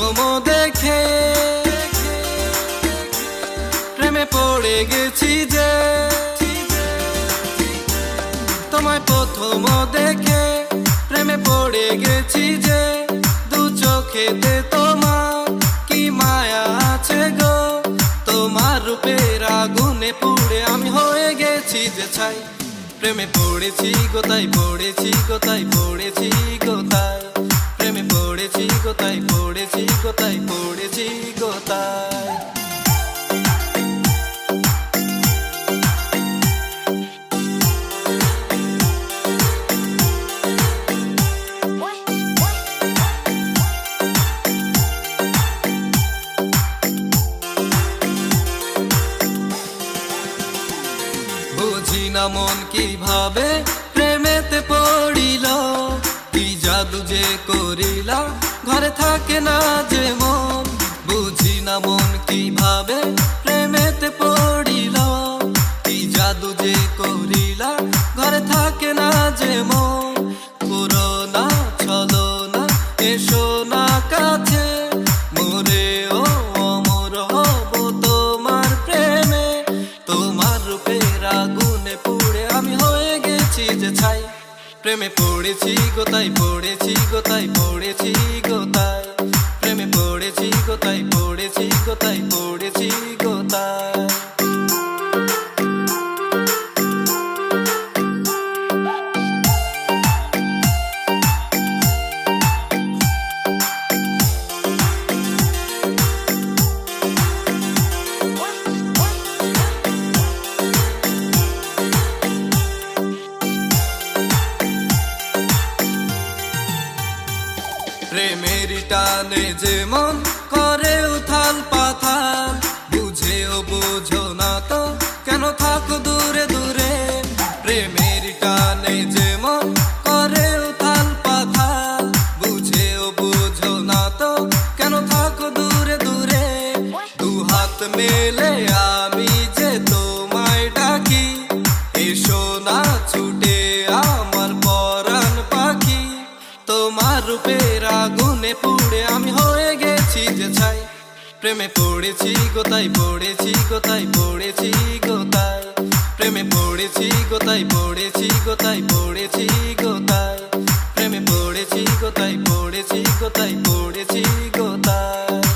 প্রথম দেখে প্রেমে পড়ে গেছি যে, তোমায় প্রথম দেখে প্রেমে পড়ে গেছি যে, দু চোখেতে তোমার কি মায়া আছে গো, তোমার রূপের আগুনে পুড়ে আমি হয়ে গেছি যে ছাই। প্রেমে পড়েছি গোতাই পড়েছি গোতাই পড়েছি গোতাই, প্রেমে পড়েছি গোতাই পড়েছি গোতাই পড়েছি গোতাই। বুঝি না মন কিভাবে প্রেমেতে পড়িল, কি জাদু যে করিলা ঘরে থাকে না যে মন। বুঝি না মন কিভাবে প্রেমেতে পড়িল, কি জাদু যে করিলা ঘরে থাকে না যে মন। পুরো না চলো না এসো না কাছে, মোরে ও অমর হব তোমার প্রেমে, তোমার রূপের আগুনে পুড়ে আমি হয়ে গেছি যে ছাই। প্রেমে পড়েছি গোতাই পড়েছি গোতাই পড়েছি গোতাই, প্রেমে পড়েছি গোতাই পড়েছি গোতাই পড়েছি গোতাই। প্রেমের টানে যে মন করে উথাল পাথাল, বুঝেও বুঝো না তো কেন থাকো দূরে দূরে। প্রেমের টানে যে মন করে উথাল পাথাল, বুঝেও বুঝো না তো কেন থাকো দূরে দূরে। দু হাত মেলে আমি যে তোমায় ডাকি, এসো না ছুটে আমার পরাণ পাখি, তোমার রূপের আগুনে পুড়ে আমি হয়ে গেছি যে ছাই। প্রেমে পড়েছি গোতাই পড়েছি গোতাই পড়েছি গোতাই, প্রেমে পড়েছি গোতাই পড়েছি গোতাই পড়েছি গোতাই, প্রেমে পড়েছি গোতাই পড়েছি গোতাই পড়েছি গোতাই।